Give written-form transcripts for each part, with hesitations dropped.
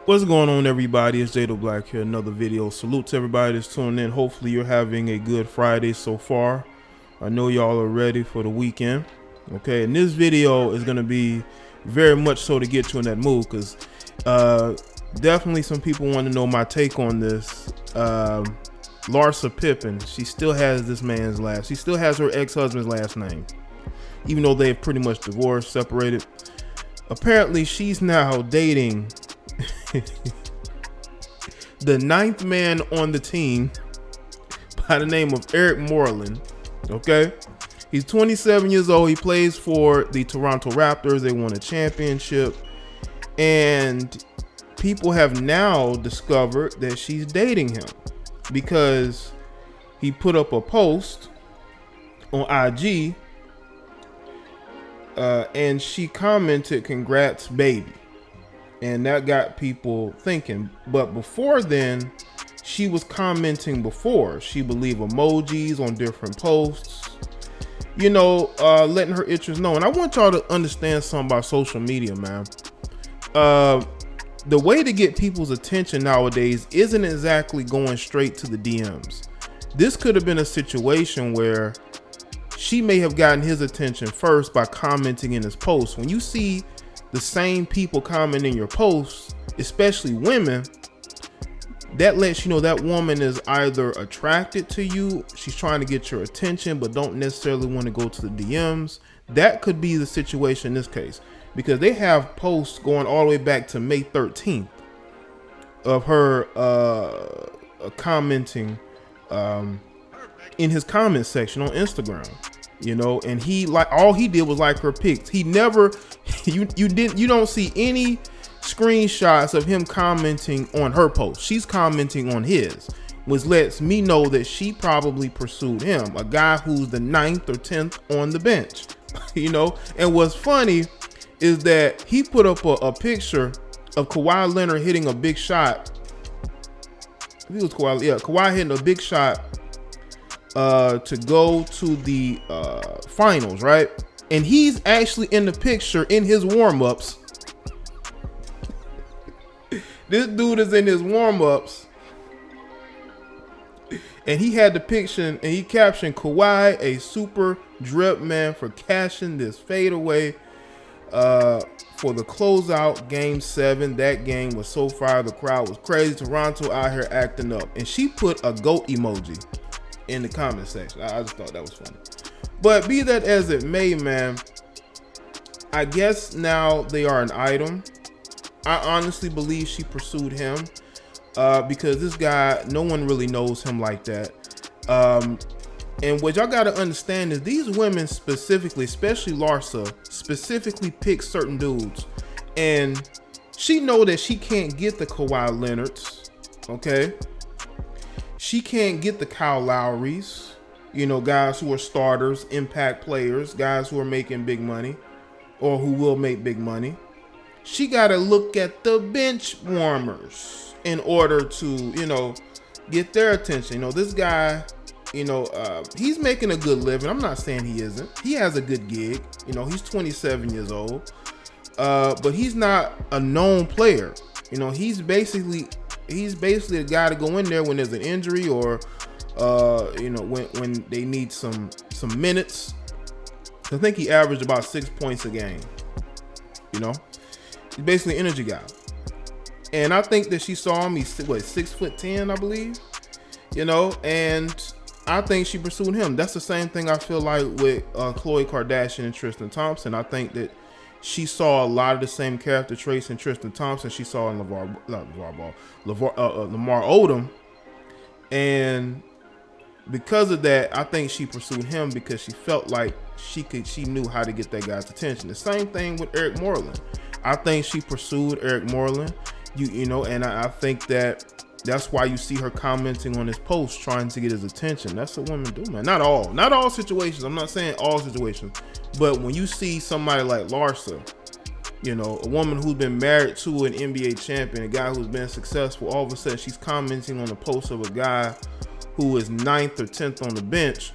What's going on, everybody? It's Jay Black here. Another video. Salute to everybody that's tuning in. Hopefully you're having a good Friday so far. I know y'all are ready for the weekend. Okay, and this video is going to be very much so to get you in that mood, because definitely some people want to know my take on this. Larsa Pippen, she still has this man's last. She still has her ex-husband's last name, even though they've pretty much divorced, separated. Apparently, she's now dating the ninth man on the team by the name of Eric Moreland. Okay, he's 27 years old. He plays for the Toronto Raptors. They won a championship, and people have now discovered that she's dating him because he put up a post on IG and she commented, "Congrats, baby." And that got people thinking. But before then, she was commenting before. She would leave emojis on different posts, you know, letting her interest know. And I want y'all to understand something about social media, man. The way to get people's attention nowadays isn't exactly going straight to the DMs. This could have been a situation where she may have gotten his attention first by commenting in his post. When you see the same people commenting your posts, especially women, that lets you know that woman is either attracted to you, she's trying to get your attention, but don't necessarily want to go to the DMs. That could be the situation in this case, because they have posts going all the way back to May 13th of her commenting in his comment section on Instagram. You know, and he, like, all he did was like her pics. He never, you don't see any screenshots of him commenting on her post. She's commenting on his, which lets me know that she probably pursued him, a guy who's the 9th or 10th on the bench. You know, and what's funny is that he put up a picture of Kawhi Leonard hitting a big shot. I think it was Kawhi, yeah, Kawhi hitting a big shot to go to the finals, right? And he's actually in the picture in his warm-ups. This dude is in his warm-ups, and he had the picture, and he captioned, "Kawhi, a super drip man for cashing this fadeaway for the closeout game 7. That game was so fire, the crowd was crazy. Toronto out here acting up." And she put a goat emoji in the comment section. I just thought that was funny. But be that as it may, man, I guess now they are an item. I honestly believe she pursued him because this guy, no one really knows him like that. And what y'all got to understand is these women specifically, especially Larsa, specifically pick certain dudes. And she know that she can't get the Kawhi Leonards, okay? She can't get the Kyle Lowrys, you know, guys who are starters, impact players, guys who are making big money or who will make big money. She got to look at the bench warmers in order to, you know, get their attention. You know, this guy, you know, he's making a good living. I'm not saying he isn't. He has a good gig. You know, he's 27 years old, but he's not a known player. You know, he's basically a guy to go in there when there's an injury or you know, when they need some minutes. I think he averaged about 6 points a game. You know, he's basically an energy guy. And I think that she saw him. He's what, 6'10", I believe. You know, and I think she pursued him. That's the same thing I feel like with Khloe Kardashian and Tristan Thompson. I think that she saw a lot of the same character traits in Tristan Thompson she saw in Lamar Odom, and because of that, I think she pursued him because she felt like she knew how to get that guy's attention. The same thing with Eric Moreland. I think she pursued Eric Moreland, you know, and I think that's why you see her commenting on his post, trying to get his attention. That's what women do, man. Not all situations. I'm not saying all situations, but when you see somebody like Larsa, you know, a woman who's been married to an NBA champion, a guy who's been successful, all of a sudden she's commenting on the post of a guy who is 9th or 10th on the bench.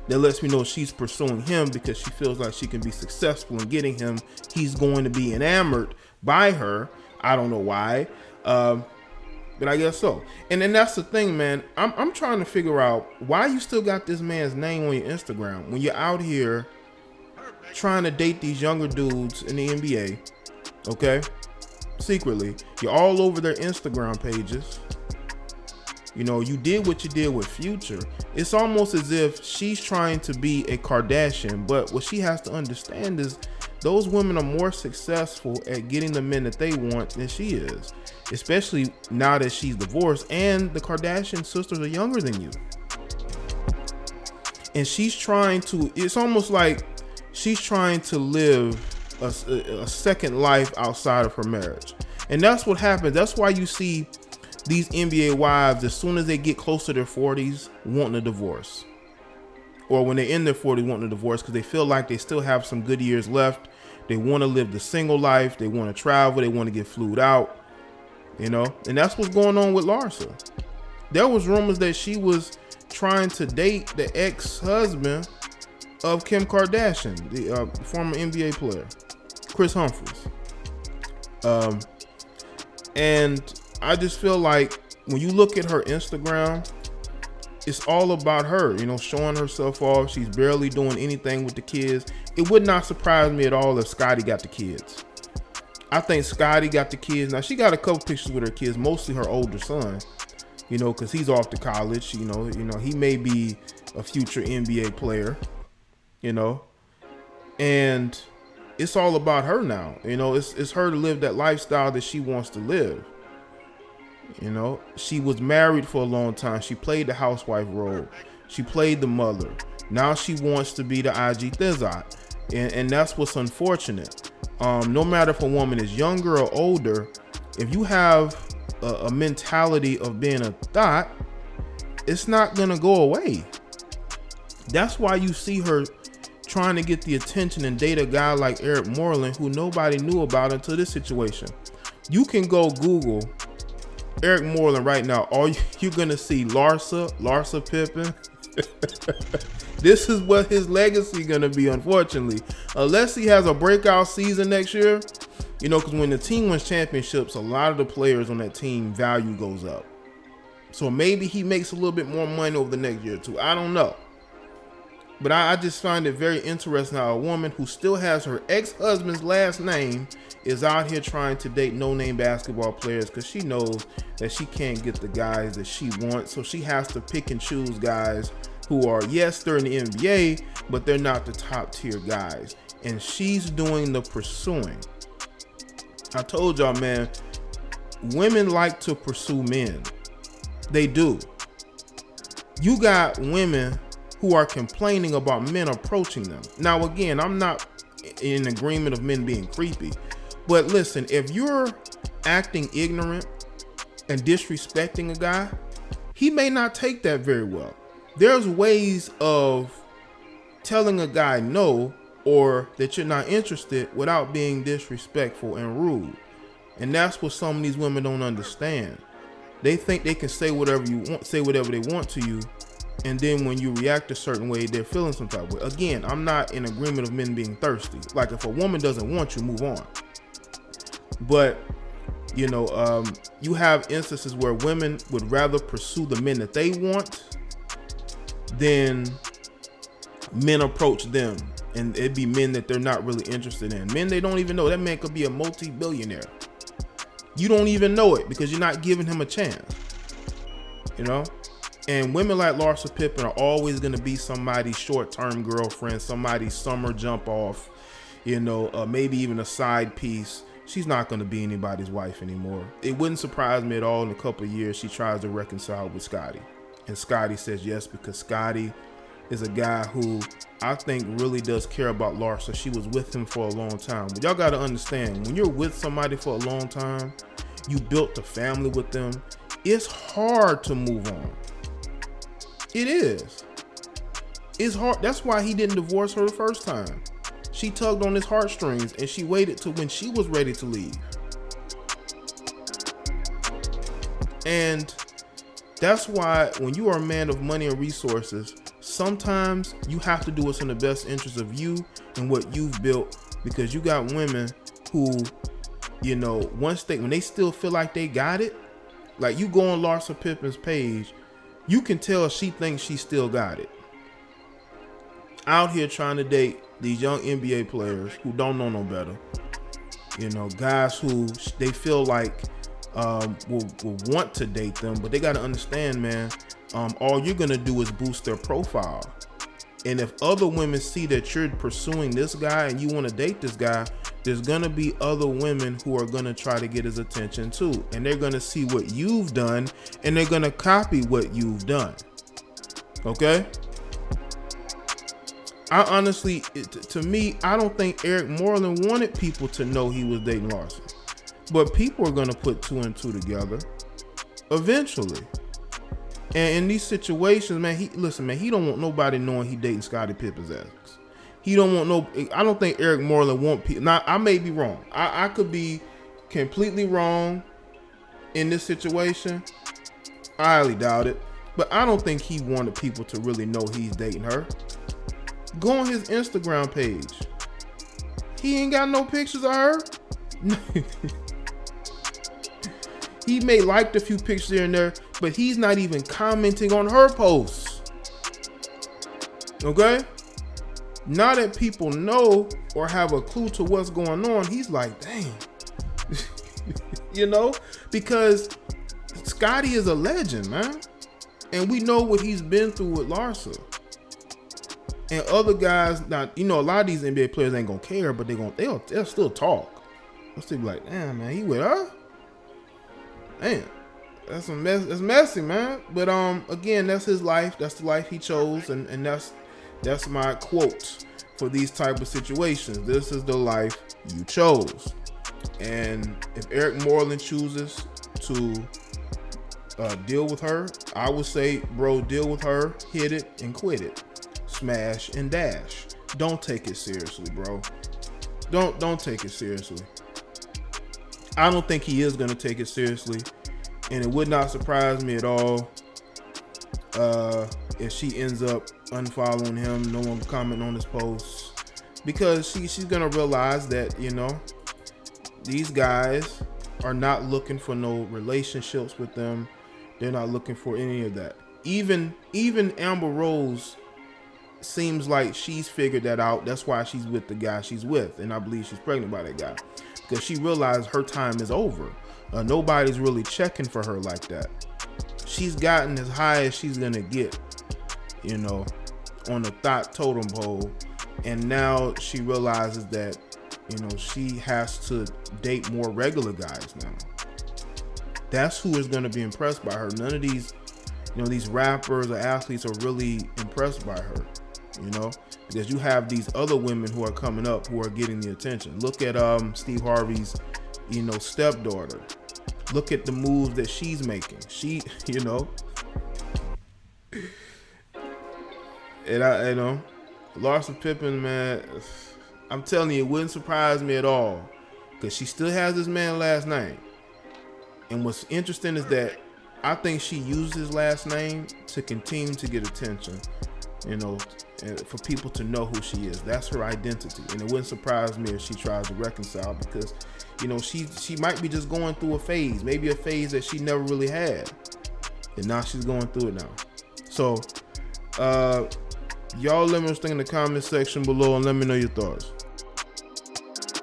That lets me know she's pursuing him because she feels like she can be successful in getting him. He's going to be enamored by her. I don't know why. But I guess so. And then that's the thing, man. I'm trying to figure out why you still got this man's name on your Instagram when you're out here trying to date these younger dudes in the NBA. Okay? Secretly. You're all over their Instagram pages. You know, you did what you did with Future. It's almost as if she's trying to be a Kardashian. But what she has to understand is those women are more successful at getting the men that they want than she is. Especially now that she's divorced and the Kardashian sisters are younger than you. And she's trying to, it's almost like she's trying to live a second life outside of her marriage. And that's what happens. That's why you see these NBA wives, as soon as they get close to their 40s, wanting a divorce. Or when they're in their 40s, wanting a divorce because they feel like they still have some good years left. They want to live the single life. They want to travel. They want to get flued out. You know, and that's what's going on with Larsa. There was rumors that she was trying to date the ex-husband of Kim Kardashian, the former NBA player, Chris Humphries. And I just feel like when you look at her Instagram, it's all about her, you know, showing herself off. She's barely doing anything with the kids. It would not surprise me at all if Scottie got the kids. I think Scottie got the kids. Now, she got a couple pictures with her kids, mostly her older son, you know, because he's off to college. You know, he may be a future NBA player, you know, and it's all about her now. You know, it's her to live that lifestyle that she wants to live. You know, she was married for a long time. She played the housewife role. She played the mother. Now she wants to be the IG Thizot. And that's what's unfortunate. No matter if a woman is younger or older, if you have a mentality of being a thought, it's not going to go away. That's why you see her trying to get the attention and date a guy like Eric Moreland, who nobody knew about until this situation. You can go Google Eric Moreland right now. All you're going to see Larsa Pippen. This is what his legacy gonna be, unfortunately, unless he has a breakout season next year. You know, because when the team wins championships, a lot of the players on that team value goes up. So maybe he makes a little bit more money over the next year or two. I don't know, but I just find it very interesting how a woman who still has her ex-husband's last name is out here trying to date no-name basketball players because she knows that she can't get the guys that she wants. So she has to pick and choose guys who are, yes, they're in the NBA, but they're not the top tier guys. And she's doing the pursuing. I told y'all, man, women like to pursue men. They do. You got women who are complaining about men approaching them. Now, again, I'm not in agreement of men being creepy, but listen, if you're acting ignorant and disrespecting a guy, he may not take that very well. There's ways of telling a guy no or that you're not interested without being disrespectful and rude. And that's what some of these women don't understand. They think they can say whatever you want, say whatever they want to you, and then when you react a certain way, they're feeling some type of way. Again, I'm not in agreement of men being thirsty. Like, if a woman doesn't want you, move on. But you know, you have instances where women would rather pursue the men that they want than men approach them, and it'd be men that they're not really interested in. Men they don't even know. That man could be a multi-billionaire. You don't even know it because you're not giving him a chance. You know? And women like Larsa Pippen are always going to be somebody's short-term girlfriend, somebody's summer jump off, you know, maybe even a side piece. She's not going to be anybody's wife anymore. It wouldn't surprise me at all in a couple of years she tries to reconcile with Scottie. And Scottie says yes, because Scottie is a guy who I think really does care about Larsa. She was with him for a long time. But y'all got to understand, when you're with somebody for a long time, you built a family with them, it's hard to move on. It is. It's hard. That's why he didn't divorce her the first time. She tugged on his heartstrings and she waited till when she was ready to leave. And that's why when you are a man of money and resources, sometimes you have to do what's in the best interest of you and what you've built, because you got women who you know, when they still feel like they got it, like you go on Larsa Pippen's page, you can tell she thinks she still got it. Out here trying to date these young NBA players who don't know no better. You know, guys who they feel like will want to date them, but they got to understand, man, all you're going to do is boost their profile. And if other women see that you're pursuing this guy and you want to date this guy, there's going to be other women who are going to try to get his attention too. And they're going to see what you've done and they're going to copy what you've done. Okay? I honestly, to me, I don't think Eric Moreland wanted people to know he was dating Larsa. But people are going to put 2 and 2 together eventually. And in these situations, man, he don't want nobody knowing he dating Scottie Pippen's ex. He don't want I don't think Eric Moreland want people. Now, I may be wrong. I could be completely wrong in this situation. I highly doubt it. But I don't think he wanted people to really know he's dating her. Go on his Instagram page. He ain't got no pictures of her. He may liked a few pictures here and there, but he's not even commenting on her posts. Okay? Now that people know or have a clue to what's going on, he's like, dang. You know? Because Scottie is a legend, man. And we know what he's been through with Larsa. And other guys, now, you know, a lot of these NBA players ain't gonna care, but they'll still talk. They'll still be like, damn, man, he with her? Man, that's a mess. That's messy, man. But again, that's his life. That's the life he chose, and that's my quote for these type of situations. This is the life you chose. And if Eric Moreland chooses to deal with her, I would say, bro, deal with her, hit it and quit it, smash and dash. Don't take it seriously, bro. Don't take it seriously. I don't think he is going to take it seriously. And it would not surprise me at all if she ends up unfollowing him, no one comment on his posts. Because she's going to realize that, you know, these guys are not looking for no relationships with them. They're not looking for any of that. Even Amber Rose seems like she's figured that out. That's why she's with the guy she's with. And I believe she's pregnant by that guy. Because she realized her time is over. Nobody's really checking for her like that. She's gotten as high as she's gonna get, you know, on the thought totem pole. And now she realizes that, you know, she has to date more regular guys now. That's who is gonna be impressed by her. None of these, you know, these rappers or athletes are really impressed by her, you know, because you have these other women who are coming up who are getting the attention. Look at Steve Harvey's, you know, stepdaughter. Look at the moves that she's making. She, you know, and you know, Larsa Pippen, man, I'm telling you, it wouldn't surprise me at all, because she still has this man's last name. And what's interesting is that I think she used his last name to continue to get attention, you know, for people to know who she is. That's her identity. And it wouldn't surprise me if she tries to reconcile, because, you know, she might be just going through a phase, maybe a phase that she never really had. And now she's going through it now. So, y'all let me know in the comment section below and let me know your thoughts.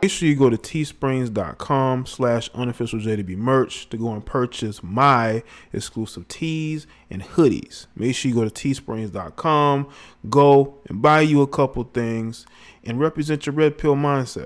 Make sure you go to teesprings.com/unofficialJDB merch to go and purchase my exclusive tees and hoodies. Make sure you go to teesprings.com, go and buy you a couple things and represent your red pill mindset.